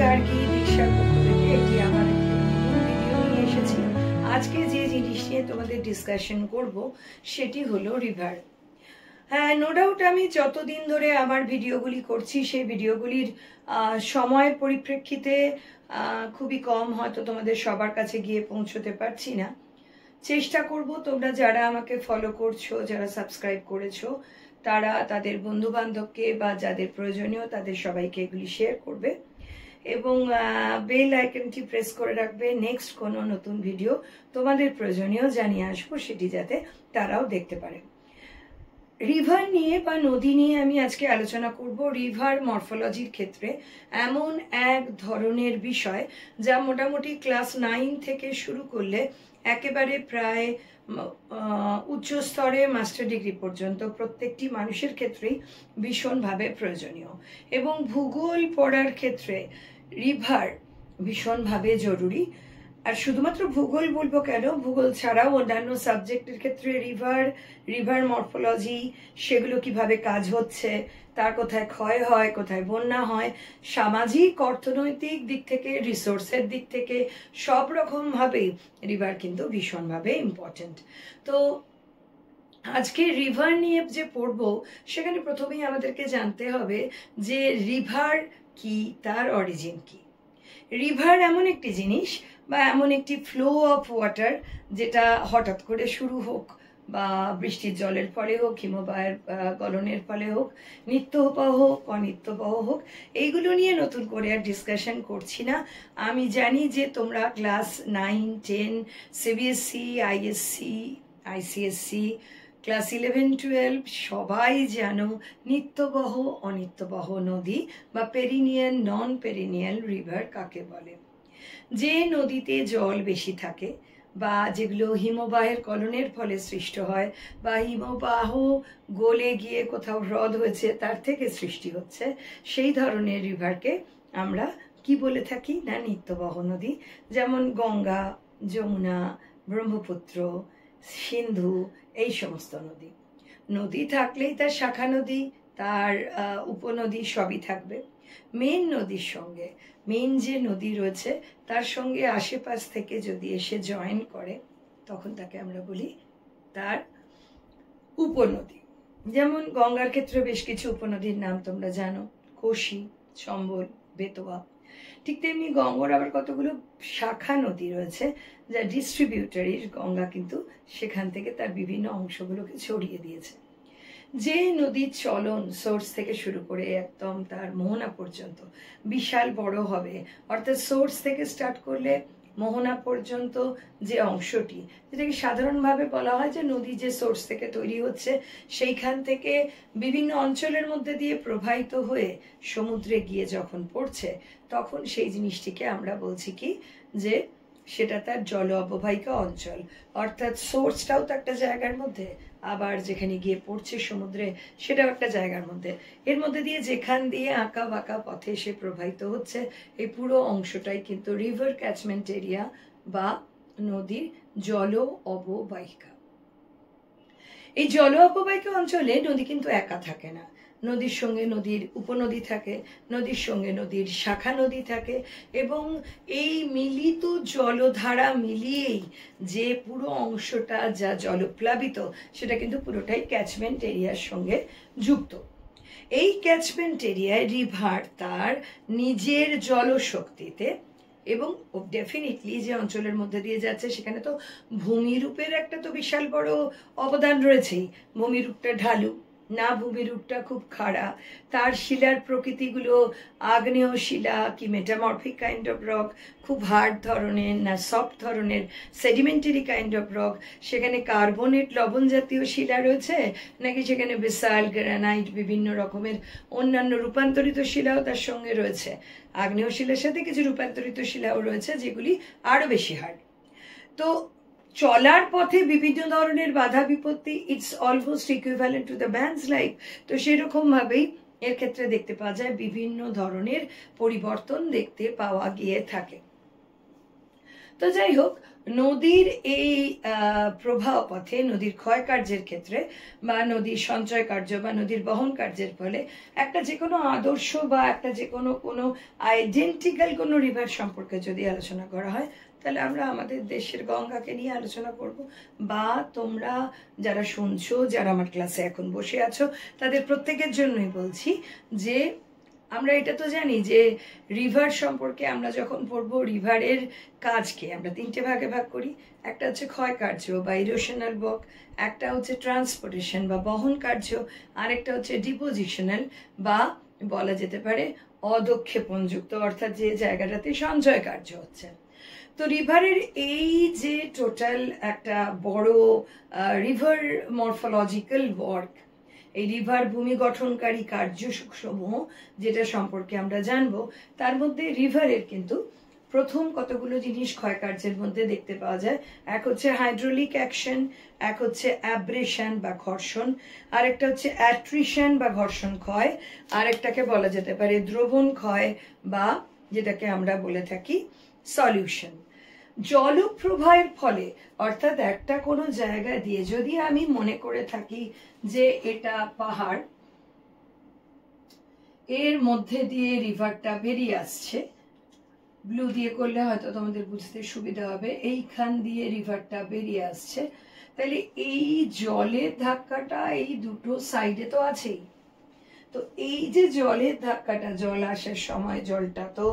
গার্গী দীক্ষার পক্ষ থেকে এটি আমার একটি নতুন ভিডিও নিয়ে এসেছি। আজকে যে জিনিস নিয়ে তোমাদের ডিসকাশন করব সেটি হলো রিভার। হ্যাঁ, নো ডাউট আমি যতদিন ধরে আমার ভিডিওগুলি করছি সেই ভিডিওগুলির সময়ের পরিপ্রেক্ষিতে খুবই কম, হয়তো তোমাদের সবার কাছে গিয়ে পৌঁছতে পারছি না। চেষ্টা করব তোমরা যারা আমাকে ফলো করছো, যারা সাবস্ক্রাইব করেছো, তারা তাদের বন্ধু বান্ধবকে বা যাদের প্রয়োজনীয় তাদের সবাইকে এগুলি শেয়ার করবে এবং বেল আইকনটি প্রেস করে রাখবে। নেক্সট কোনো নতুন ভিডিও তোমাদের প্রয়োজনীয় জানিয়ে আসবো, সেটি যাতে তারাও দেখতে পারে। রিভার নিয়ে বা নদী নিয়ে আমি আজকে আলোচনা করব। রিভার মরফোলজির ক্ষেত্রে এমন এক ধরনের বিষয় যা মোটামুটি ক্লাস 9 থেকে শুরু করলে একেবারে প্রায় উচ্চ স্তরে মাস্টার ডিগ্রি পর্যন্ত প্রত্যেকটি মানুষের ক্ষেত্রেই ভীষণভাবে প্রয়োজনীয় এবং ভূগোল পড়ার ক্ষেত্রে রিভার ভীষণভাবে জরুরি। আর শুধুমাত্র ভূগোল বলবো কেন, ভূগোল ছাড়াও অন্যান্য সাবজেক্টের ক্ষেত্রে রিভার মরফোলজি, সেগুলো কিভাবে কাজ হচ্ছে, তার কোথায় ক্ষয় হয়, কোথায় বন্যা হয়, সামাজিক অর্থনৈতিক দিক থেকে, রিসোর্সের দিক থেকে সব রকম ভাবেই রিভার কিন্তু ভীষণভাবে ইম্পর্টেন্ট। তো আজকে রিভার নিয়ে যে পড়বো সেখানে প্রথমেই আমাদেরকে জানতে হবে যে রিভার কি, তার অরিজিন কি। রিভার এমন একটি জিনিস বা এমন একটি ফ্লো অফ ওয়াটার যেটা হঠাৎ করে শুরু হোক বা বৃষ্টির জলের ফলে হোক, হিমবাহের গলনের ফলে হোক, নিত্যপ্রবাহ হোক, অনিত্যপ্রবাহ হোক, এইগুলো নিয়ে নতুন করে আর ডিসকাশন করছি না। আমি জানি যে তোমরা class 9, 10 CBSE, ISC, ICSE, class 11, 12 সবাই জানো নিত্যবহ অনিত্যবহ নদী বা পেরিনিয়াল নন পেরিনিয়াল রিভার কাকে বলে। যে নদীতে জল বেশি থাকে বা যেগুলো হিমবাহের গলনের ফলে সৃষ্ট হয় বা হিমবাহ গলে গিয়ে কোথাও হ্রদ হয়েছে তার থেকে সৃষ্টি হচ্ছে, সেই ধরনের রিভারকে আমরা কি বলে থাকি না নিত্যবহ নদী। যেমন গঙ্গা, যমুনা, ব্রহ্মপুত্র, সিন্ধু, এই সমস্ত নদী। নদী থাকলেই তার শাখা নদী, তার উপনদী সবই থাকবে। মেন নদীর সঙ্গে, মেন যে নদী রয়েছে তার সঙ্গে আশেপাশ থেকে যদি এসে জয়েন করে তখন তাকে আমরা বলি তার উপনদী। যেমন গঙ্গার ক্ষেত্রে বেশ কিছু উপনদীর নাম তোমরা জানো, কোশি, চম্বল, বেতোয়া। ঠিক তেমনি গঙ্গার আবার কতগুলো শাখা নদী রয়েছে যা ডিস্ট্রিবিউটারির। গঙ্গা কিন্তু সেখান থেকে তার বিভিন্ন অংশগুলোকে ছড়িয়ে দিয়েছে। যে নদীর চলন সোর্স থেকে শুরু করে একদম তার মোহনা পর্যন্ত বিশাল বড় হবে, অর্থাৎ সোর্স থেকে স্টার্ট করলে মোহনা পর্যন্ত যে অংশটি, যেটাকে সাধারণভাবে বলা হয় যে নদী যে সোর্স থেকে তৈরি হচ্ছে সেইখান থেকে বিভিন্ন অঞ্চলের মধ্যে দিয়ে প্রবাহিত হয়ে সমুদ্রে গিয়ে যখন পড়ছে তখন সেই জিনিসটিকে আমরা বলছি কি যে সেটা তার জল অববাহিকা অঞ্চল। অর্থাৎ সোর্সটাও তো একটা জায়গার মধ্যে, আবার যেখানে গিয়ে পড়ছে সমুদ্রে সেটাও একটা জায়গার মধ্যে। এর মধ্যে দিয়ে যেখান দিয়ে আঁকা বাঁকা পথে এসে প্রবাহিত হচ্ছে এই পুরো অংশটাই কিন্তু রিভার ক্যাচমেন্ট এরিয়া বা নদীর জল অববাহিকা। এই জল অববাহিকা অঞ্চলে নদী কিন্তু একা থাকে না, নদীর সঙ্গে নদীর উপনদী থাকে, নদীর সঙ্গে নদীর শাখা নদী থাকে এবং এই মিলিত জলধারা মিলিয়েই যে পুরো অংশটা যা জলপ্লাবিত সেটা কিন্তু পুরোটাই ক্যাচমেন্ট এরিয়ার সঙ্গে যুক্ত। এই ক্যাচমেন্ট এরিয়ায় রিভার তার নিজের জলশক্তিতে এবং ডেফিনেটলি যে অঞ্চলের মধ্যে দিয়ে যাচ্ছে সেখানে তো ভূমিরূপের একটা তো বিশাল বড় অবদান রয়েছেই। ভূমিরূপটা ঢালু না, ভূমিরূপটা খুব খাড়া, তার শিলার প্রকৃতিগুলো আগ্নেয় শিলা কি মেটামরফিক কাইন্ড অফ রক, খুব হার্ড ধরনের না সফট ধরনের সেডিমেন্টারি কাইন্ড অফ রক, সেখানে কার্বনেট লবণ জাতীয় শিলা রয়েছে নাকি সেখানে বেসাল্ট, গ্রানাইট, বিভিন্ন রকমের অন্যান্য রূপান্তরিত শিলাও তার সঙ্গে রয়েছে। আগ্নেয় শিলার সাথে কিছু রূপান্তরিত শিলাও রয়েছে যেগুলি আরো বেশি হার্ড। তো চলার পথে বিভিন্ন ধরনের বাধা বিপত্তি, it's almost equivalent to the man's life. তো সেরকম ভাবেই এর ক্ষেত্রে দেখতে পাওয়া যায় বিভিন্ন ধরনের পরিবর্তন দেখতে পাওয়া গিয়ে থাকে। তো যাই হোক, নদীর এই প্রবাহ পথে, নদীর ক্ষয় কার্যের ক্ষেত্রে বা নদীর সঞ্চয় কার্য বা নদীর বহন কার্যের ফলে একটা যে কোনো আদর্শ বা একটা যে কোনো আইডেন্টিক্যাল কোনো রিভার সম্পর্কে যদি আলোচনা করা হয়, তাহলে আমরা আমাদের দেশের গঙ্গাকে নিয়ে আলোচনা করব। বা তোমরা যারা শুনছো, যারা আমার ক্লাসে এখন বসে আছো, তাদের প্রত্যেকের জন্যই বলছি যে আমরা এটা তো জানি যে রিভার সম্পর্কে আমরা যখন পড়বো, রিভারের কাজকে আমরা তিনটে ভাগে ভাগ করি। একটা হচ্ছে ক্ষয় কার্য বা ইরোশনাল ওয়ার্ক, একটা হচ্ছে ট্রান্সপোর্টেশন বা বহন কার্য, আরেকটা হচ্ছে ডিপোজিশনাল বা বলা যেতে পারে অদক্ষেপণযুক্ত, অর্থাৎ যে জায়গাটাতে সঞ্চয় কার্য হচ্ছে। তো রিভারের এই যে টোটাল একটা বড় রিভার মরফোলজিক্যাল ওয়ার্ক, এই রিভার ভূমি গঠনকারী কার্যসমূহ যেটা সম্পর্কে আমরা জানবো, তার মধ্যে রিভারের কিন্তু প্রথম কতগুলো জিনিস ক্ষয় কার্যের মধ্যে দেখতে পাওয়া যায়। এক হচ্ছে হাইড্রোলিক অ্যাকশন, এক হচ্ছে অ্যাব্রেশন বা ঘর্ষণ, আরেকটা হচ্ছে অ্যাট্রিশন বা ঘর্ষণ ক্ষয়, আরেকটাকে বলা যেতে পারে দ্রবণ ক্ষয় বা যেটাকে আমরা বলে থাকি সলিউশন। জলপ্রবাহের ফলে, অর্থাৎ একটা কোনো জায়গা দিয়ে যদি আমি মনে করে থাকি যে এটা পাহাড়, এর মধ্যে দিয়ে রিভারটা বেরিয়ে আসছে, ব্লু দিয়ে করলে হয়তো তোমাদের বুঝতে সুবিধা হবে, এইখান দিয়ে রিভারটা বেরিয়ে আসছে, তাহলে এই জলের ধাক্কাটা এই দুটো সাইডে তো আছেই। তো এই যে জলের ধাক্কাটা, জল আসার সময় জলটা তো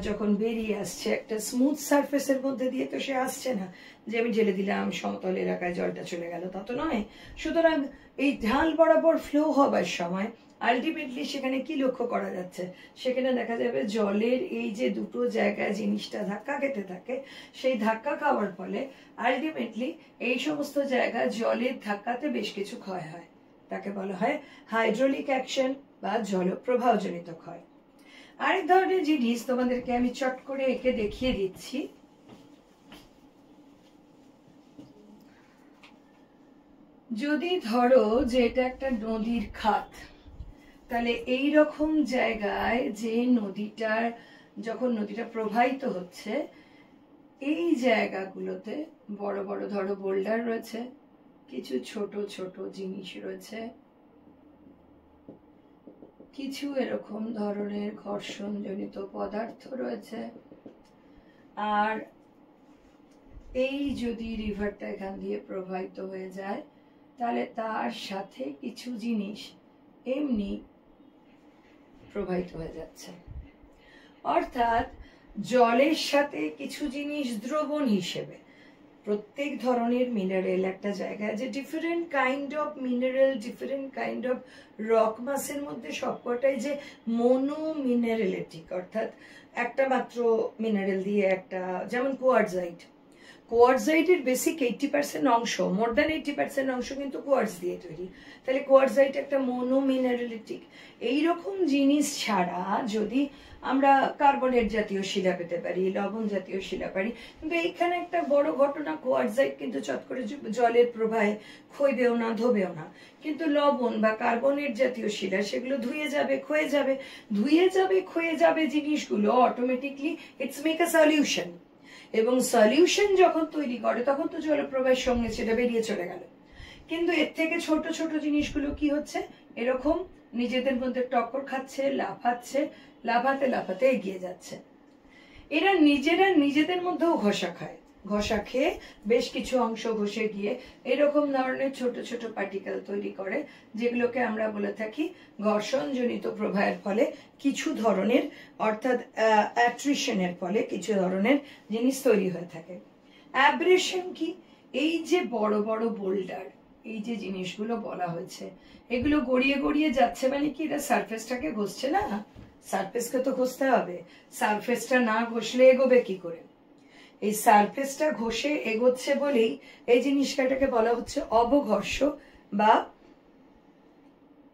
যখন বেরিয়ে আসছে একটা স্মুথ সারফেসের মধ্যে দিয়ে, তো সে আসছে না যে আমি ঢেলে দিলাম সমতল এলাকায় জলটা চলে গেল, তা তো নয়। সুতরাং এই ঢাল বরাবর ফ্লো হবার সময় আলটিমেটলি সেখানে কি লক্ষ্য করা যাচ্ছে, সেখানে দেখা যাবে জলের এই যে দুটো জায়গায় জিনিসটা ধাক্কা খেতে থাকে, সেই ধাক্কা খাওয়ার ফলে আলটিমেটলি এই সমস্ত জায়গা জলের ধাক্কাতে বেশ কিছু ক্ষয় হয়। তাকে বলা হয় হাইড্রোলিক অ্যাকশন বা জলপ্রবাহজনিত ক্ষয়। আরেক ধরনের জিনিস তোমাদেরকে আমি চট করে এঁকে দেখিয়ে দিচ্ছি। যদি ধরো যে এটা একটা নদীর খাত, তাহলে এই রকম জায়গায় যে নদীটার যখন নদীটা প্রবাহিত হচ্ছে, এই জায়গাগুলোতে বড় বড় ধরো বোল্ডার রয়েছে, কিছু ছোট ছোট জিনিস রয়েছে, কিছু এরকম ধরনের ঘর্ষণজনিত পদার্থ রয়েছে, আর এই যদি রিভারটা এখান দিয়ে প্রবাহিত হয়ে যায়, তাহলে তার সাথে কিছু জিনিস এমনি প্রবাহিত হয়ে যাচ্ছে। অর্থাৎ জলের সাথে কিছু জিনিস দ্রবণ হিসেবে, প্রত্যেক ধরনের মিনারেল একটা জায়গায় যে different kind of mineral, different kind of rock মাসের মধ্যে সবকটাই যে মোনো মিনারেলেটিক, অর্থাৎ একটা মাত্র মিনারেল দিয়ে একটা, যেমন কোয়ার্টজাইট, কোয়ার্টজাইটের বেসিক 80% অংশ, মোর দ্যান 80% অংশ কিন্তু কোয়ার্টজ দিয়ে তৈরি। তাহলে কোয়ার্টজাইট একটা মোনো মিনারেলিটিক। এইরকম জিনিস ছাড়া যদি আমরা কার্বনেট জাতীয় শিলা পেতে পারি, লবণ জাতীয় শিলা পারি, কিন্তু এইখানে একটা বড় ঘটনা, কোয়ার্টজাইট কিন্তু চট করে জলের প্রবাহে ক্ষয়বেও না, ধোবেও না। কিন্তু লবণ বা কার্বনেট জাতীয় শিলা, সেগুলো ধুয়ে যাবে, ক্ষয়ে যাবে, ধুয়ে যাবে, ক্ষয়ে যাবে জিনিসগুলো automatically it's make a solution. এবং সলিউশন যখন তৈরি করে তখন তো জলপ্রবাহের সঙ্গে সেটা বেরিয়ে চলে গেল। কিন্তু এর থেকে ছোট ছোট জিনিসগুলো কি হচ্ছে, এরকম নিজেদের মধ্যে টক্কর খাচ্ছে, লাফাচ্ছে, লাফাতে লাফাতে এগিয়ে যাচ্ছে। এরা নিজেরা নিজেদের মধ্যেও ঘষা খায়, ঘষা খেয়ে বেশ কিছু অংশ ঘষে গিয়ে এরকম ধরনের ছোট ছোট পার্টিকেল তৈরি করে, যেগুলোকে আমরা বলে থাকি ঘর্ষণজনিত প্রবাহের ফলে কিছু ধরনের, অর্থাৎ অ্যাট্রিশনের ফলে কিছু ধরনের জিনিস তৈরি হয়ে থাকে। অ্যাব্রেশন কি, এই যে বড় বড় বোল্ডার, এই যে জিনিসগুলো বলা হয়েছে, এগুলো গড়িয়ে গড়িয়ে যাচ্ছে, মানে কি এটা সারফেসটাকে ঘষছে না, সারফেসকে তো ঘষতে হবে, সারফেসটা না ঘষলে এগোবে কি করে? এই সারফেসটা ঘষে এগোচ্ছে বলেই এই জিনিসটাকে বলা হচ্ছে অবঘর্ষ বা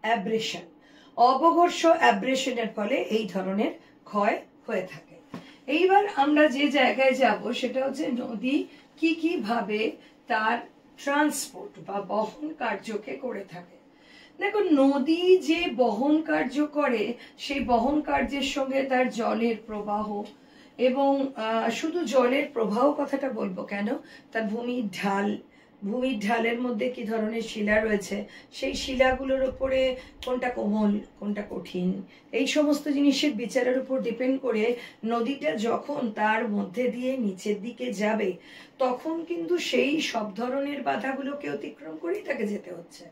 অ্যাব্রেশন। অবঘর্ষ অ্যাব্রেশনের ফলে এই ধরনের ক্ষয় হয়ে থাকে। এইবার আমরা যে জায়গায় যাব সেটা হচ্ছে নদী কি কি ভাবে তার ট্রান্সপোর্ট বা বহন কার্যকে করে থাকে। দেখো, নদী যে বহন কার্য করে, সেই বহন কার্যের সঙ্গে তার জলের প্রবাহ, এবং শুধু জলের প্রবাহ কথাটা বলবো কেন, তার ভূমির ঢালের মধ্যে কি ধরনের শিলা রয়েছে, সেই শিলাগুলোর উপরে কোনটা কোমল কোনটা কঠিন, এই সমস্ত জিনিসের বিচারের উপর ডিপেন্ড করে নদীটা যখন তার মধ্যে দিয়ে নিচের দিকে যাবে তখন কিন্তু সেই সব ধরনের বাধাগুলোকে অতিক্রম করেই তাকে যেতে হচ্ছে।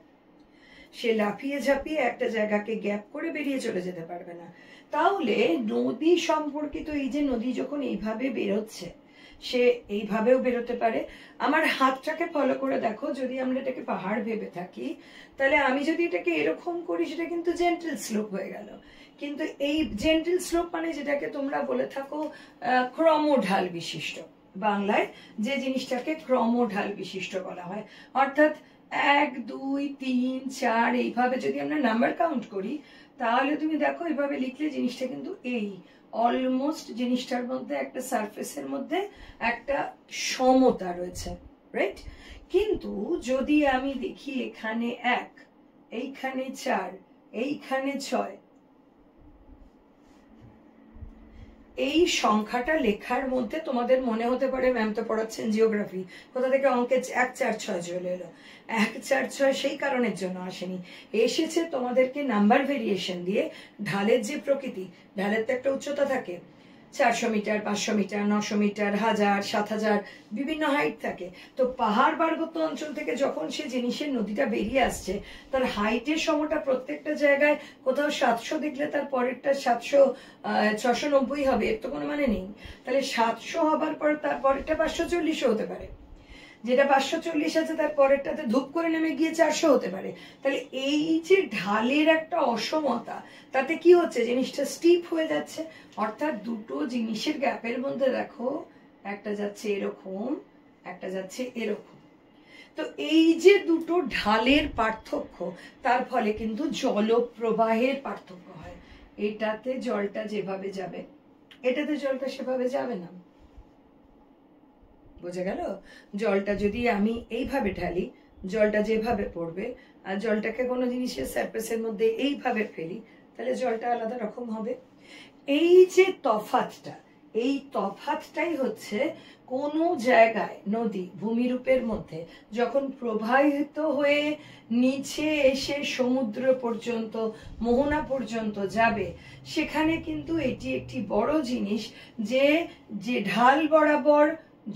সে লাফিয়ে ঝাঁপিয়ে একটা জায়গাকে গ্যাপ করে বেরিয়ে চলে যেতে পারবে না। তাহলে নদী সম্পর্কিত এই যে নদী যখন এইভাবে বেরোচ্ছে, সে এইভাবেও বেরোতে পারে। আমার হাতটাকে ফলো করে দেখো, যদি আমরা এটাকে পাহাড় ভেবে থাকি তাহলে আমি যদি এটাকে এরকম করি সেটা কিন্তু জেন্টল স্লোপ হয়ে গেল। কিন্তু এই জেন্টল স্লোপ মানে যেটাকে তোমরা বলে থাকো ক্রমঢাল বিশিষ্ট, বাংলায় যে জিনিসটাকে ক্রমঢাল বিশিষ্ট বলা হয়, অর্থাৎ 1 2 3 4 এইভাবে যদি আমরা নাম্বার কাউন্ট করি তাহলে তুমি দেখো এইভাবে লিখলে জিনিসটা কিন্তু এই অলমোস্ট জিনিসটার মধ্যে একটা সারফেসের মধ্যে একটা সমতা রয়েছে, রাইট? কিন্তু যদি আমি দেখি এখানে 1, এইখানে 4, এইখানে 6, এই সংখ্যাটা লেখার মধ্যে তোমাদের মনে হতে পারে ম্যাম তো পড়াচ্ছেন জিওগ্রাফি, কোথা থেকে অঙ্কে 1 4 6 চলে এলো। 1 4 6 সেই কারণের জন্য আসেনি, এসেছে তোমাদেরকে নাম্বার ভেরিয়েশন দিয়ে। ঢালের যে প্রকৃতি, ঢালের তো একটা উচ্চতা থাকে, 400 মিটার 500 মিটার 900 মিটার 1000 7000 বিভিন্ন হাইট থাকে। তো পাহাড় পার্বত্য অঞ্চল থেকে যখন সে জিনিসের নদীটা বেরিয়ে আসছে তার হাইটের সমটা প্রত্যেকটা জায়গায় কোথাও 700 দেখলে তার পরেরটা 700 690 হবে, এর তো কোনো মানে নেই। তাহলে 700 হবার পর তার পরেরটা 540 হতে পারে, যেটা 540 আছে তার পরেরটাতে ধূপ করে নেমে গিয়ে 400 হতে পারে। তাহলে এই যে ঢালের একটা অসমতা, তাতে কি হচ্ছে, জিনিসটা স্টিপ হয়ে যাচ্ছে। অর্থাৎ দুটো জিনিসের গ্যাপের মধ্যে দেখো একটা যাচ্ছে এরকম, একটা যাচ্ছে এরকম। তো এই যে দুটো ঢালের পার্থক্য, তার ফলে কিন্তু জলপ্রবাহের পার্থক্য হয়। এটাতে জলটা যেভাবে যাবে এটাতে জলটা সেভাবে যাবে না। বোঝা গেল? জলটা যদি আমি এইভাবে ঢালি জলটা যেভাবে পড়বে, আর জলটাকে কোনো জিনিসের সারফেসের মধ্যে এইভাবে ফেলি তাহলে জলটা আলাদা রকম হবে। এই যে তফাৎটা, এই তফাৎটাই হচ্ছে কোনো জায়গায় নদী ভূমিরূপের মধ্যে যখন প্রবাহিত হয়ে নিচে এসে সমুদ্র পর্যন্ত মোহনা পর্যন্ত যাবে, সেখানে কিন্তু এটি একটি বড় জিনিস যে যে ঢাল বরাবর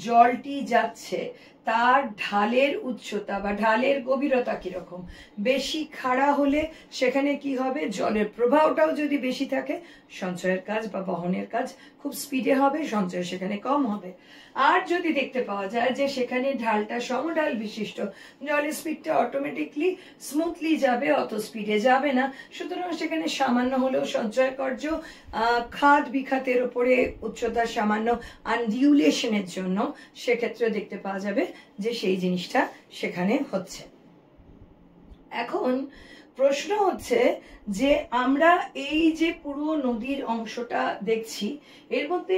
জলটি যাচ্ছে তার ঢালের উচ্চতা বা ঢালের গভীরতা কিরকম। বেশি খাড়া হলে সেখানে কি হবে, জলের প্রবাহটাও যদি বেশি থাকে সঞ্চয়ের কাজ বা বহনের কাজ খুব স্পিডে হবে, সঞ্চয় সেখানে কম হবে। আর যদি দেখতে পাওয়া যায় যে সেখানে ঢালটা সমঢাল বিশিষ্ট, জলের স্পিডটা অটোমেটিকলি স্মুথলি যাবে, অত স্পিডে যাবে না। সুতরাং সেখানে সামান্য হলেও সঞ্চয় কার্য, খাদ বিখাতের উপরে উচ্চতার সামান্য আনডিউলেশনের জন্য সেক্ষেত্রে দেখতে পাওয়া যাবে যে সেই জিনিসটা সেখানে হচ্ছে। এখন প্রশ্ন হচ্ছে যে আমরা এই যে পুরো নদীর অংশটা দেখছি, এর মধ্যে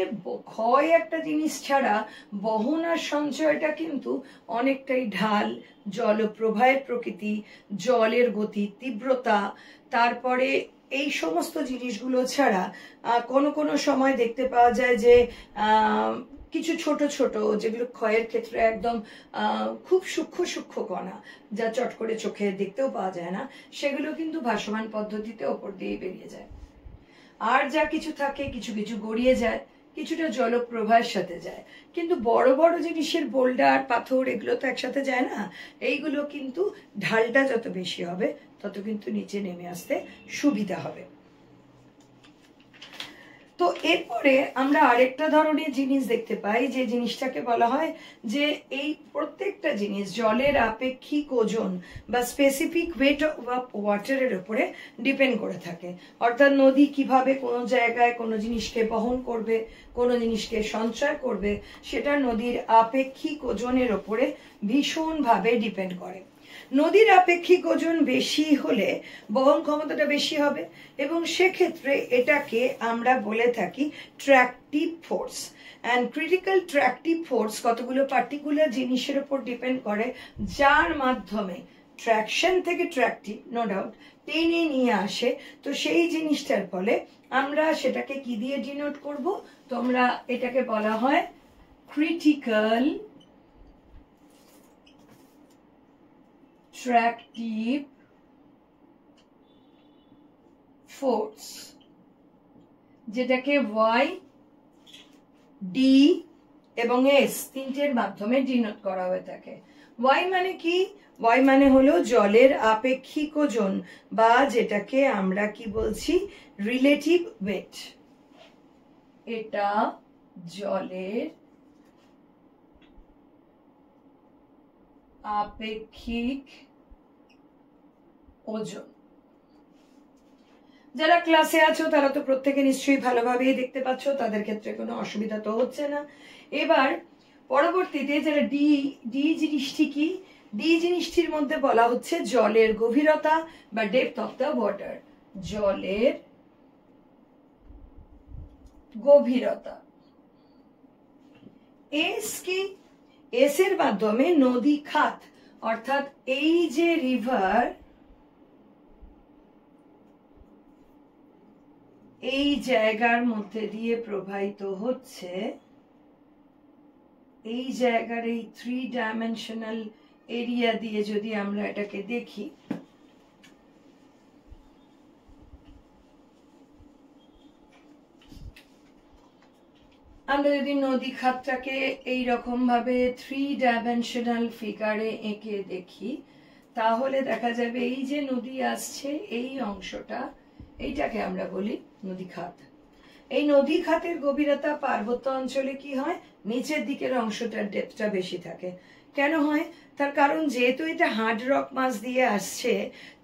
ক্ষয় একটা জিনিস ছাড়া বহন আর সঞ্চয়টা কিন্তু অনেকটাই ঢাল, জলপ্রবাহের প্রকৃতি, জলের গতি তীব্রতা, তারপরে এই সমস্ত জিনিসগুলো ছাড়া কোনো কোনো সময় দেখতে পাওয়া যায় যে কিছু ছোট ছোট যেগুলো ক্ষয়ের ক্ষেত্রে একদম খুব সূক্ষ্ম কণা, যা চট করে চোখে দেখতেও পাওয়া যায় না, সেগুলো কিন্তু ভাসমান পদ্ধতিতে ওপর দিয়ে বেরিয়ে যায়। আর যা কিছু থাকে কিছু কিছু গড়িয়ে যায়, কিছুটা জলপ্রবাহের সাথে যায়। কিন্তু বড় বড় জিনিসের বোল্ডার পাথর এগুলো তো একসাথে যায় না, এইগুলো কিন্তু ঢালটা যত বেশি হবে তত কিন্তু নিচে নেমে আসতে সুবিধা হবে। তো এরপরে আমরা আরেকটা ধরনের জিনিস দেখতে পাই, যে জিনিসটাকে বলা হয় যে এই প্রত্যেকটা জিনিস জলের আপেক্ষিক ওজন বা স্পেসিফিক ওয়েট অফ ওয়াটারের উপরে ডিপেন্ড করে থাকে। অর্থাৎ নদী কিভাবে কোনো জায়গায় কোনো জিনিসকে বহন করবে, কোনো জিনিসকে সঞ্চয় করবে, সেটা নদীর আপেক্ষিক ওজনের উপরে ভীষণভাবে ডিপেন্ড করে। নদীর আপেক্ষিক ওজন বেশি হলে বহন ক্ষমতাটা বেশি হবে, এবং সেক্ষেত্রে এটাকে আমরা বলে থাকি ট্র্যাকটিভ ফোর্স। অ্যান্ড ক্রিটিক্যাল ট্র্যাকটিভ ফোর্স কতগুলো পার্টিকুলার জিনিসের উপর ডিপেন্ড করে, যার মাধ্যমে ট্র্যাকশন থেকে ট্র্যাকটিভ নো ডাউট টেনে নিয়ে আসে। তো সেই জিনিসটার ফলে আমরা সেটাকে কি দিয়ে ডিনোট করব? তোমরা এটাকে বলা হয় ক্রিটিক্যাল ট্র্যাকটিভ ফোর্স, যেটাকে ওয়াই, ডি এবং এস তিনটের মাধ্যমে ডিনোট করা হয়ে থাকে। ওয়াই মানে কি? ওয়াই মানে হলো জলের আপেক্ষিক ওজন, বা যেটাকে আমরা কি বলছি, রিলেটিভ ওয়েট। এটা জলের আপেক্ষিক ওজন। যারা ক্লাসে আছো তারা তো প্রত্যেকে নিশ্চয়ই ভালোভাবেই দেখতে পাচ্ছ, তাদের ক্ষেত্রে কোনো অসুবিধা তো হচ্ছে না। এবার পরবর্তীতে যারা ডি জিনিসটি কি? ডি জিনিসটির মধ্যে বলা হচ্ছে জলের গভীরতা বা ডেপথ অফ দ্য ওয়াটার, জলের গভীরতা। এস কি? এস এর মাধ্যমে নদী খাত, অর্থাৎ এই যে রিভার, এই জায়গার মধ্যে দিয়ে প্রবাহিত হচ্ছে, এই জায়গার এই 3 ডাইমেনশনাল এরিয়া দিয়ে যদি আমরা এটাকে দেখি, আমরা যদি নদী খাতটাকে এইরকম ভাবে 3 ডাইমেনশনাল ফিগারে এঁকে দেখি, তাহলে দেখা যাবে এই যে নদী আসছে এই অংশটা, এইটাকে আমরা বলি নদী খাত। এই নদী খাতের গভীরতা পার্বত্য অঞ্চলে কি হয়, নিচের দিকের অংশটার ডেপথটা বেশি থাকে। কেন হয়? তার কারণ যেহেতু এটা হার্ড রক মাছ দিয়ে আসছে,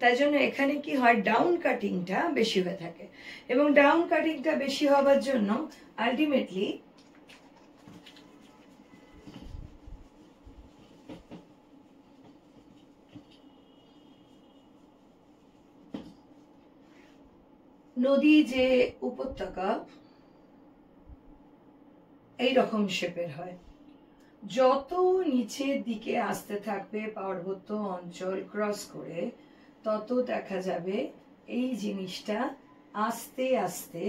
তাই জন্য এখানে কি হয়, ডাউন কাটিংটা বেশি হয়ে থাকে। এবং ডাউন কাটিংটা বেশি হওয়ার জন্য আলটিমেটলি নদী যে উপত্যকা এইরকম শেপের হয়। যত নিচের দিকে আসতে থাকবে পার্বত্য অঞ্চল ক্রস করে, তত দেখা যাবে এই জিনিসটা আস্তে আস্তে,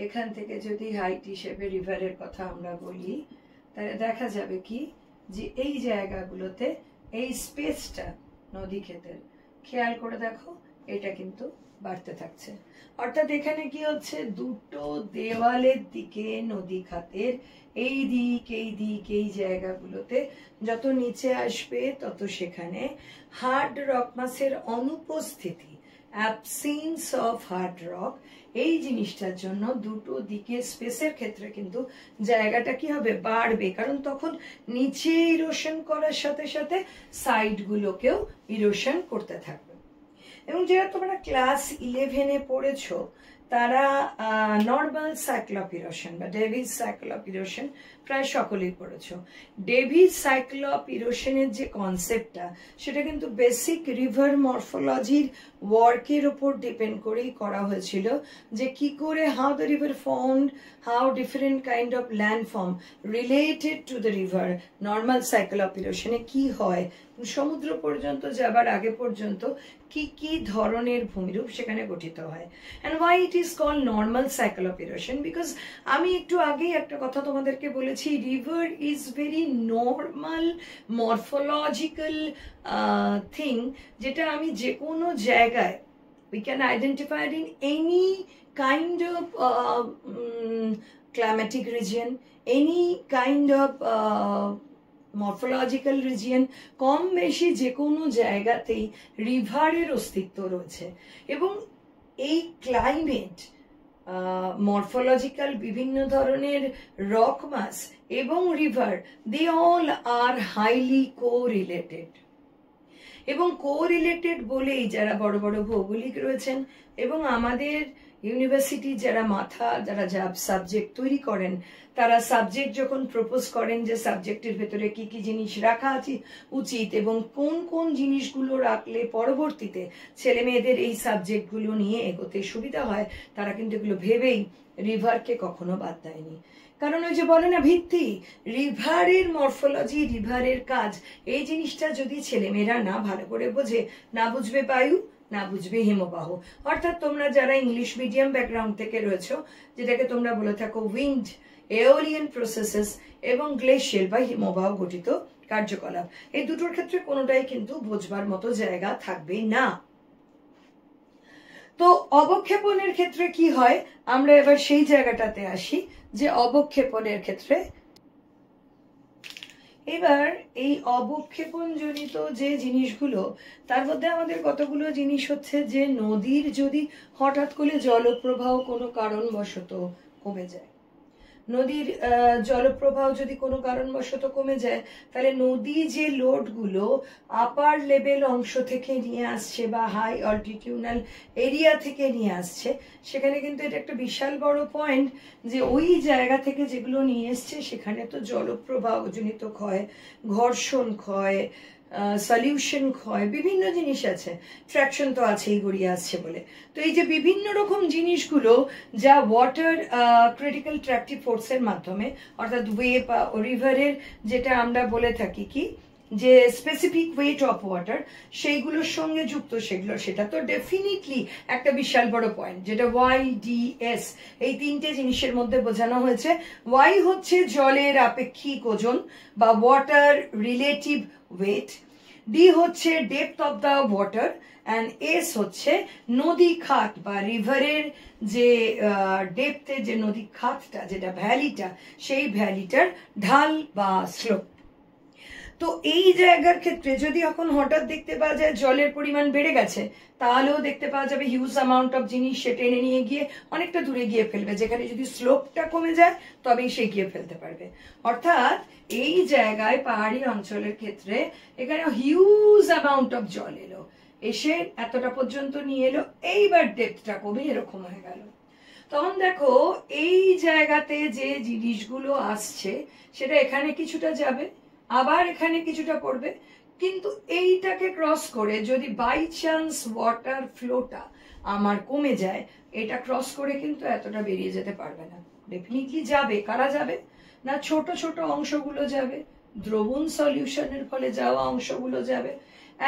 এখান থেকে যদি হাইট হিসেবে রিভারের কথা আমরা বলি, তাহলে দেখা যাবে কি যে এই জায়গাগুলোতে এই স্পেসটা নদী ক্ষেতের, খেয়াল করে দেখো, এটা কিন্তু বাড়তে থাকছে। অর্থাৎ এখানে কি হচ্ছে, দুটো দেওয়ালের দিকে নদী খাতের এই দিক এই জায়গাগুলোতে যত নিচে আসবে, তত সেখানে হার্ড রক মাসের অনুপস্থিতি, অ্যাবসেন্স অফ হার্ড রক, এই জিনিসটার জন্য দুটো দিকে স্পেসের ক্ষেত্রে কিন্তু জায়গাটা কি হবে, বাড়বে। কারণ তখন নিচে ইরোশন করার সাথে সাথে সাইডগুলোকেও ইরোশন করতে থাকবে। এবং যারা তোমরা ক্লাস 11-এ পড়েছো, তারা নর্মাল সাইকেল অফ ইরোশন বা ডেভিস সাইকেল অফ ইরোশন প্রায় সকলেই পড়েছো। ডেভিস সাইকেল অফ ইরোশনের যে কনসেপ্টটা, সেটা কিন্তু বেসিক রিভার মরফোলজির ওয়ার্কের উপর ডিপেন্ড করেই করা হয়েছিল, যে কি করে how the river formed, how different kind of landform related to the river. Normal cycle of ইরোশনে কি হয়, সমুদ্র পর্যন্ত যাবার আগে পর্যন্ত কি কি ধরনের ভূমিরূপ সেখানে গঠিত হয়। and why it is called normal cycle of erosion, because আমি একটু আগেই একটা কথা তোমাদেরকে বলেছি, river is very normal morphological thing, যেটা আমি যে কোনো জায়গায় we can identify it in any kind of climatic region, any kind of morphological region, কম বেশি যে কোনো জায়গাতেই রিভারের অস্তিত্ব রয়েছে। এবং এই ক্লাইমেট, মরফোলজিক্যাল বিভিন্ন ধরনের রক মাস এবং river, they all are highly correlated. এবং কোরিলেটেড বলেই যারা বড় বড় ভৌগোলিক রয়েছেন এবং আমাদের ইউনিভার্সিটি যারা যারা সাবজেক্ট তৈরি করেন, তারা সাবজেক্ট যখন প্রপোজ করেন যে সাবজেক্টের ভেতরে কি কি জিনিস রাখা উচিত এবং কোন কোন জিনিসগুলো রাখলে পরবর্তীতে ছেলে মেয়েদের এই সাবজেক্টগুলো নিয়ে এগোতে সুবিধা হয়, তারা কিন্তু এগুলো ভেবেই রিভারকে কখনো বাদ দেয়নি। কারণ ওই যে বলে না, ভিত্তি, রিভারের মরফোলজি, রিভারের কাজ, এই জিনিসটা যদি ছেলেমেয়েরা না ভালো করে বোঝে, না বুঝবে বায়ু, না বুঝবে হিমবাহ। অর্থাৎ তোমরা যারা ইংলিশ মিডিয়াম ব্যাকগ্রাউন্ড থেকে রয়েছো, যেটাকে তোমরা বলে থাকো উইন্ড, এওলিয়ান প্রসেসেস এবং গ্লেশিয়াল বা হিমবাহ গঠিত কার্যকলাপ, এই দুটোর ক্ষেত্রে কোনোটাই কিন্তু বোঝবার মতো জায়গা থাকবে না। তো অবক্ষেপণের ক্ষেত্রে কি হয়, আমরা এবার সেই জায়গাটাতে আসি যে অবক্ষেপণের ক্ষেত্রে এবার এই অবক্ষেপণ জনিত যে জিনিসগুলো, তার মধ্যে আমাদের কতগুলো জিনিস হচ্ছে যে নদীর যদি হঠাৎ করে জলপ্রবাহ কোনো কারণবশত কমে যায়, নদীর জলপ্রবাহ যদি কোনো কারণবশত কমে যায়, তাহলে নদী যে লোডগুলো আপার লেভেল অংশ থেকে নিয়ে আসছে বা হাই অল্টিটিউডাল এরিয়া থেকে নিয়ে আসছে, সেখানে কিন্তু এটা একটা বিশাল বড় পয়েন্ট যে ওই জায়গা থেকে যেগুলো নিয়ে এসছে সেখানে তো জলপ্রবাহজনিত ক্ষয়, ঘর্ষণ ক্ষয়, সলিউশন ক্ষয়, বিভিন্ন জিনিস আছে, ট্র্যাকশন তো আছেই গড়িয়ে আসছে বলে। তো এই যে বিভিন্ন রকম জিনিসগুলো যা ওয়াটার ক্রিটিক্যাল ট্র্যাকটিভ ফোর্সের মাধ্যমে, অর্থাৎ ওয়েভ বা রিভারের যেটা আমরা বলে থাকি কি যে স্পেসিফিক ওয়েট অফ ওয়াটার, সেইগুলোর সঙ্গে যুক্ত, সেটা তো ডেফিনেটলি একটা বিশাল বড় পয়েন্ট, যেটা YDS এই তিনটে জিনিসের মধ্যে বোঝানো হয়েছে। Y হচ্ছে জলের আপেক্ষিক ওজন বা ওয়াটার রিলেটিভ ওয়েট, D হচ্ছে depth of the water, and S হচ্ছে নদী খাত বা রিভারের যে ডেপথে যে নদী খাতটা, যেটা ভ্যালিটা, সেই ভ্যালিটার ঢাল বা স্লোপ। তো এই জায়গার ক্ষেত্রে যদি এখন হঠাৎ দেখতে পাওয়া যায় জলের পরিমাণ বেড়ে গেছে, তাহলেও দেখতে পাওয়া যাবে হিউজ অ্যামাউন্ট অফ জিনিস সে টেনে নিয়ে গিয়ে অনেকটা দূরে গিয়ে ফেলবে, যেখানে যদি স্লোপটা কমে যায় তবেই সে গিয়ে ফেলতে পারবে। অর্থাৎ এই জায়গায় পাহাড়ি অঞ্চলের ক্ষেত্রে এখানে হিউজ অ্যামাউন্ট অফ জল এলো, এসে এতটা পর্যন্ত নিয়ে এলো, এইবার ডেপথটা কমে এরকম হয়ে গেল। তখন দেখো এই জায়গাতে যে জিনিসগুলো আসছে সেটা এখানে কিছুটা যাবে, আবার এখানে কিছুটা পড়বে, কিন্তু এইটাকে ক্রস করে যদি বাই চান্স ওয়াটার ফ্লোটা আমার কমে যায়, এটা ক্রস করে কিন্তু এতটা বেরিয়ে যেতে পারবে না। ডেফিনেটলি যাবে, কারা যাবে না, ছোট ছোট অংশগুলো যাবে, দ্রবণ সলিউশনের ফলে যাওয়া অংশগুলো যাবে,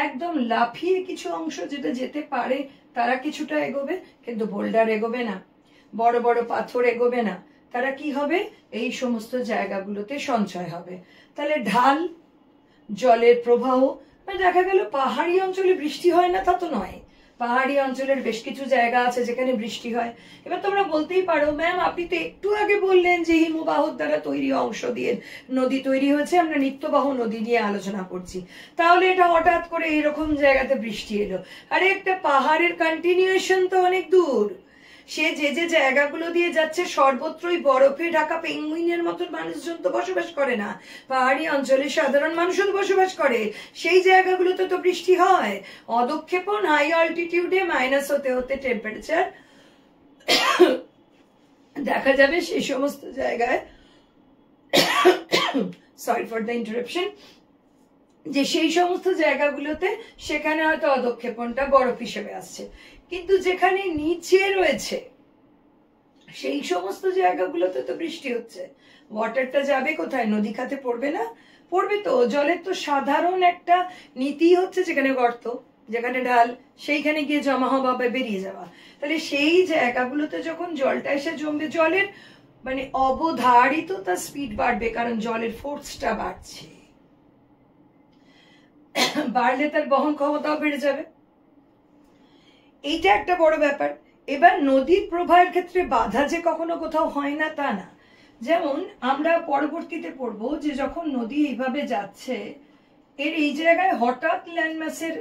একদম লাফিয়ে কিছু অংশ যেটা যেতে পারে তারা কিছুটা এগোবে, কিন্তু বোল্ডার এগোবে না, বড় বড় পাথর এগোবে না, তারা কি হবে, এই সমস্ত জায়গাগুলোতে সঞ্চয় হবে। তাহলে ঢাল, জলের প্রবাহ, মানে দেখা গেল পাহাড়ি অঞ্চলে বৃষ্টি হয় না তা তো নয়, পাহাড়ি অঞ্চলের বেশ কিছু জায়গা আছে যেখানে বৃষ্টি হয়। এবার তোমরা বলতেই পারো ম্যাম আপনি তো একটু আগে বললেন যে হিমবাহর দ্বারা তৈরি অংশ দিয়ে নদী তৈরি হয়েছে, আমরা নিত্যবাহ নদী নিয়ে আলোচনা করছি, তাহলে এটা হঠাৎ করে এরকম জায়গাতে বৃষ্টি এলো। আরে একটা পাহাড়ের কন্টিনিউয়েশন তো অনেক দূর, সে যে যে জায়গাগুলো দিয়ে যাচ্ছে সর্বত্রই বরফে ঢাকা পেঙ্গুইনের মতন মানুষজন তো বসবাস করে না, পাহাড়ি অঞ্চলে সাধারণ মানুষও বসবাস করে, সেই জায়গাগুলোতে তো বৃষ্টি হয়। অদক্ষেপণ হাই অল্টিটিউডে মাইনাস হতে হতে টেম্পারেচার দেখা যাবে সেই সমস্ত জায়গায়, সরি ফর দ্য ইন্টারাপশন, যে সেই সমস্ত জায়গাগুলোতে সেখানে হয়তো অদক্ষেপণটা বরফ হিসেবে আসছে, কিন্তু যেখানে নিচে রয়েছে সেই সমস্ত জায়গাগুলোতে তো বৃষ্টি হচ্ছে, ওয়াটারটা যাবে কোথায়, নদী খাতে পড়বে না? পড়বে তো। জলের তো সাধারণ একটা নীতি হচ্ছে যেখানে গর্ত, যেখানে ঢাল, সেইখানে গিয়ে জমা হওয়া বা বেরিয়ে যাওয়া। তাহলে সেই জায়গাগুলোতে যখন জলটা এসে জমবে, জলের মানে অবধারিত তার স্পিড বাড়বে, কারণ জলের ফোর্সটা বাড়ছে, বাড়লে তার বহন ক্ষমতাও বেড়ে যাবে, এইটা একটা বড় ব্যাপার। এবার নদীর প্রবাহের ক্ষেত্রে বাধা যে কখনো কোথাও হয় না তা না, যেমন আমরা পরবর্তীতে পড়বো যে যখন নদী এইভাবে যাচ্ছে, এর এই জায়গায় হঠাৎ ল্যান্ডমাসের